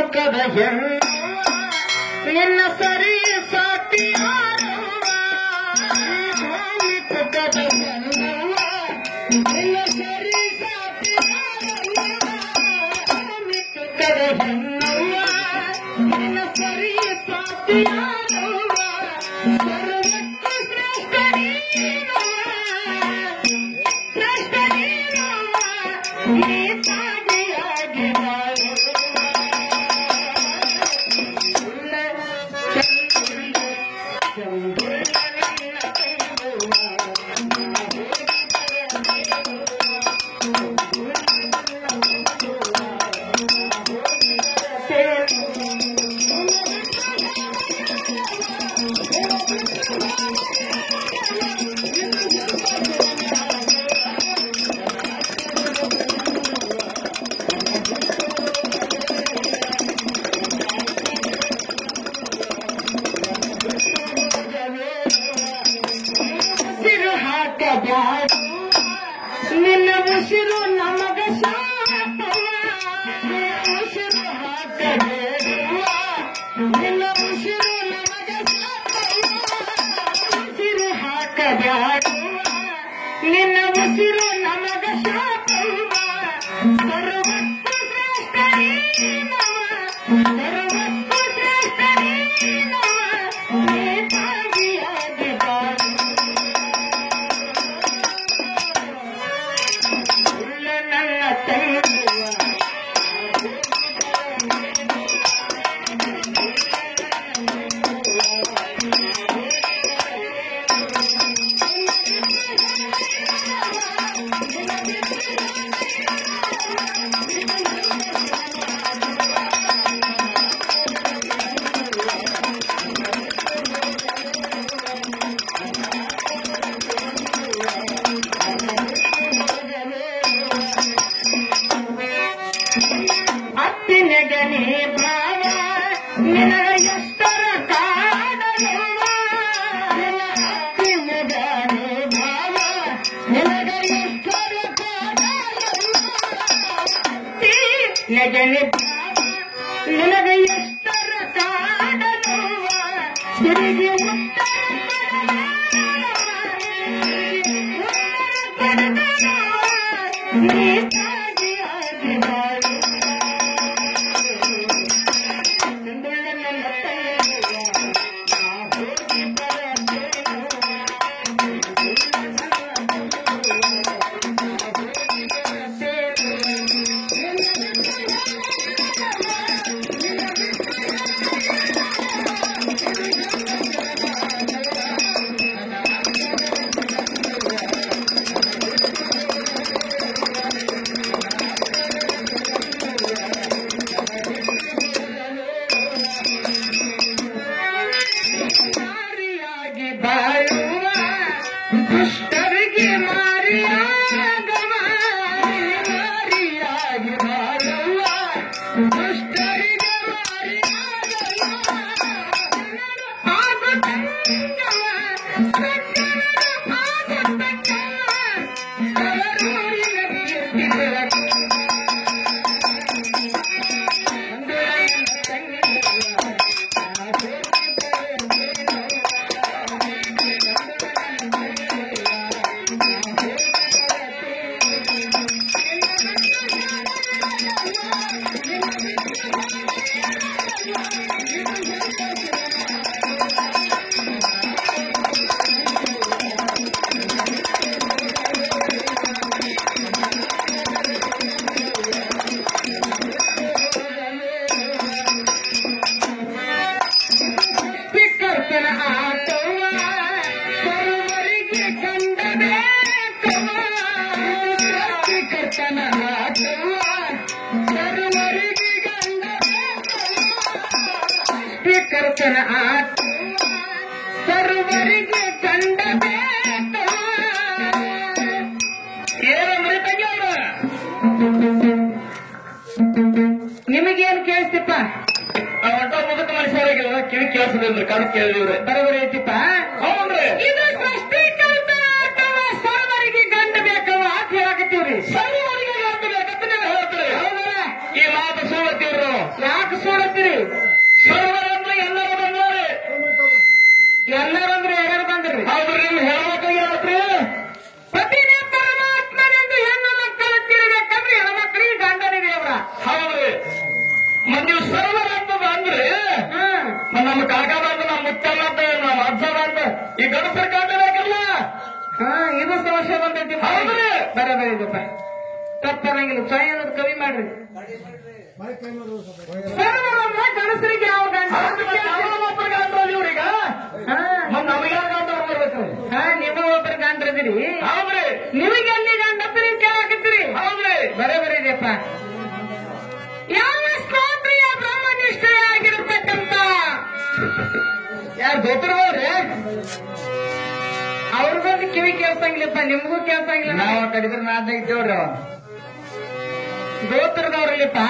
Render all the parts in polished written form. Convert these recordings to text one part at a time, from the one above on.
ಮುಖದ ಹೆಣ್ಣು ನಿನ್ನ ಸರಿ ಸಾಟಿಯಾರವ್ವ ಮುಖದ ಹೆಣ್ಣು ನಿನ್ನ ಸರಿ ಸಾಟಿಯಾರವ್ವ ಮುಖದ ಹೆಣ್ಣು ನಿನ್ನ ಸರಿ ಸಾಟಿಯಾರವ್ವ ಸರ್ವಕ್ಕೂ ಶ್ರೇಷ್ಠ ನೀನವ್ವ ನೀ ತಾಗಿಯಾಗಿ ನಿನ್ನ ಉಸಿರು ನಮಗ ಶಾಪವ ಉಸಿರು ಹಾಕಬೇಡುವ ನಿನ್ನ ಉಸಿರು ನಮಗ ಶಾಪವ ಉಸಿರು ಹಾಕಬೇಡುವ ನಿನ್ನ ಉಸಿರು ನಮಗ ಶಾಪವ ಸರ್ವಕ್ಕೂ ಶ್ರೇಷ್ಠ ನೀನವ ಸರ್ವಕ್ಕೂ ಶ್ರೇಷ್ಠ ನೀನವ ನೇತಾಗಿಯಾಗಿ ಬಾಳು ನನ್ನ ತಂಗುವ ಅತ್ತಿನಗನೇ ಭಾವ ನಿನಗ ಎಷ್ಟರ ಕಾಡಲವ್ವ ಅತ್ತಿನಗನೇ ಭಾವ ನಿನಗ ಎಷ್ಟರ ಕಾಡಲವ್ವ ಅತ್ತಿನಗನೇ ಭಾವ ನಿನಗ ಎಷ್ಟರ ಕಾಡಲವ್ವ ತಿರುಗಿ ಉತ್ತರ ನೀ ತಾಗಿಯಾಗಿ ಬಾಳು ಬಾಳುವ ದುಷ್ಟರಿಗೆ ಮಾರಿಯಾಗವ ಮಾರಿಯಾಗಿ ಬಾಳುವ ದುಷ್ಟರಿಗೆ ಮಾರಿಯಾಗವ ಆಗುತ್ತವ ಸಜ್ಜನರ ಆಗುತ್ತವ ತವರೂರಿನ ಕೀರ್ತಿಗಳ ಕರ್ತನ ಆಟ ಸರ್ವರಿಗೆ ಕಂಡ ನಿಮಗೇನು ಕೇಳಿಸ್ತಿಪ್ಪ ಒಟ್ಟ ಮುದುಕ ಮನುಷ್ಯರಾಗಿಲ್ಲ ಕಿವಿ ಕೇಳಿಸದಿಲ್ರಿ ಕಣ್ ಕೇಳಿದ್ರಿ ಬರೋಬರಿ ಐತಿಪ್ಪ ಹೌದ್ರಿ ಇದು ಸೃಷ್ಟಿಕರ್ತ ಆಟವ ಸರ್ವರಿಗೆ ಗಂಡ ಬೇಕವ ಅಂತ ಹೇಳಕತ್ತೀವ್ರಿ ಸರ್ವರಿಗೆ ಗಂಡ ಬೇಕಂತ ನೀವು ಹೇಳ್ತೀರಿ ಹೌದಾ ಈ ಮಾತು ಸುಳ್ಳತ್ತೀವ್ರು ಯಾಕೆ ಸುಳ್ಳು ತಪ್ಪರಂಗಿಲ್ಲ ಸ್ವಯಂ ಅನ್ನೋದು ಕವಿ ಮಾಡ್ರಿ ಸರ್ವರನ್ನ ಗಣಸರಿಗೆ ಯಾವ ಗಂಡ ಇವ್ರೀಗ ನಮಗೆ ಬರ್ಬೇಕು ನಿಮ್ಮ ಒಬ್ಬರು ಗಂಡ್ರದಿರಿ ಹೌದ್ರಿ ನಿಮಗೆ ಅಲ್ಲಿ ಗಂಡ ಕೇಳಾಕತ್ತೀರಿ ಹೌದ್ರಿ ಬರೇ ಇದೆಯಪ್ಪ ಯಾವ ಸ್ತೋತ್ರಿಯ ಬ್ರಹ್ಮನಿಷ್ಠೆಯಾಗಿರ್ತಕ್ಕಂಥ ಯಾರು ಗೊತ್ತಿರೋವ್ರಿ ಅವ್ರಿಗೊಂದು ಕಿವಿ ಕೇಳ್ಸಂಗಿಲ್ಲಪ್ಪ ನಿಮಗೂ ಕೇಳ್ಸಂಗಿಲ್ಲ ನಾವ್ ಕಡಿದ್ರೆ ನಾದ್ನ ಇದ್ದೇವ್ರಿ ಅವ ಗೋತ್ರದವ್ರಲ್ಲಿಪ್ಪ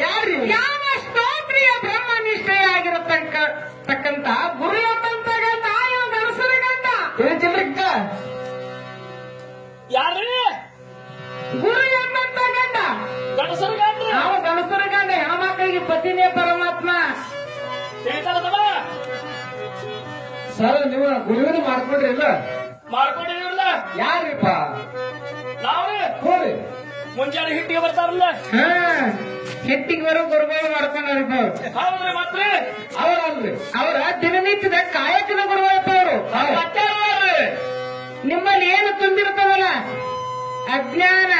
ಯಾರ್ರಿ ಯಾವ ಸ್ತೋತ್ರಿಯ ಬ್ರಹ್ಮನಿಷ್ಠೆಯಾಗಿರತಕ್ಕಂಥ ಗುರು ಎಂಬಂತ ಗಂಡ ಯಾವ ಗಣಸರ ಗಂಡ ತಿಳಿಸಿಲ್ರಿಕ್ಕ ಯಾರ್ರಿ ಗುರು ಎಂಬಂತ ಗಂಡ ಗಣಸರು ಗಾಂಡ್ರಿ ನಾವು ಗಣಸರ ಗಂಡ ಹೆಣ್ಮಕ್ಳಿಗೆ ಪತಿನೇ ಪರಮಾತ್ಮ ತಿಳಿತಾರದವ ಸರ್ ನೀವು ಗುರುವಿನ ಮಾಡ್ಕೊಂಡ್ರಿ ಇಲ್ಲ ಮಾಡ್ಕೊಂಡಿದೀವಲ್ಲ ಯಾರಿಪ್ಪ ನಾವೇ ಹೋರಿ ಮುಂಜಾನೆ ಹಿಟ್ಟಿಗೆ ಬರ್ತಾರಲ್ಲ ಹೆಟ್ಟಿಗೆ ಬರೋ ಗುರುಗಳು ಮಾಡ್ಕೊಂಡ್ರಿಪ್ಪ ಅವ್ರು ಹೌದ್ರಿ ಮತ್ರಿ ಅವರಲ್ರಿ ಅವರ ದಿನನಿತ್ಯದ ಕಾಯಕದ ಗುರುಗಳಪ್ಪ ಅವರು ಮತ್ತಾರ್ರಿ ನಿಮ್ಮಲ್ಲಿ ಏನು ತುಂಬಿರ್ತಾವಲ್ಲ ಅಜ್ಞಾನ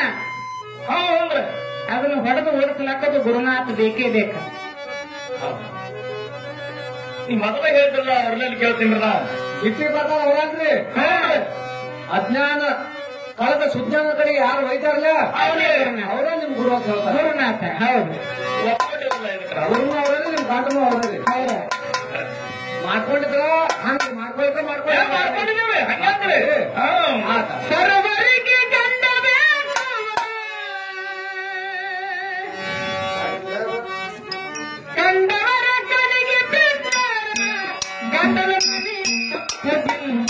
ಹೌದ್ರಿ ಅದನ್ನು ಹೊಡೆದು ಓಡಿಸ್ಲಾಕದು ಗುರುನಾಥ ಬೇಕೇ ಬೇಕು ನೀವ್ ಮೊದಲೇ ಹೇಳ್ತಿರಲ್ಲ ಅವ್ರನ್ನೆಲ್ಲಿ ಕೇಳ್ತೀನಿ ನಾ ಇಟ್ಟಿ ಪ್ರಕಾರ ಅವರಲ್ರಿ ಅಜ್ಞಾನ ಕಳೆದ ಸುಜ್ಞಾನ ಕಡೆಗೆ ಯಾರು ಒಯ್ತಾರಲ್ಲ ಅವರೇ ನಿಮ್ ಗುರು ಅಂತ ಹೇಳ್ತಾರೆ ಗುರುನಾಥ ಹೌದು ಒಪ್ಕೊಂಡಿರಲ್ಲ ಇದಕ್ಕೆ ಅವ್ರನ್ನೂ ಅವರೇ ನಿಮ್ ಕಾಟನೂ ಅವರೇ ಮಾಡ್ಕೊಂಡಿದ್ರ ಹಂಗ ಮಾಡ್ಕೊಂಡಿದ್ದೀವಿ ಹಂಗಂದ್ರಿ ಸರ್ವರಿಗೆ ಗಂಡ ಬೇಕು ಕಂಡವರ ಕಡೆಗೆ ಬಿಟ್ಟ ಗಂಡನ ಮನೆ ತಪ್ಪದಿಲ್ಲ.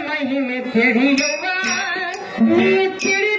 ಮಹಿಮೆ ತಿಳಿಯುವ ನೀ ತಿಳಿ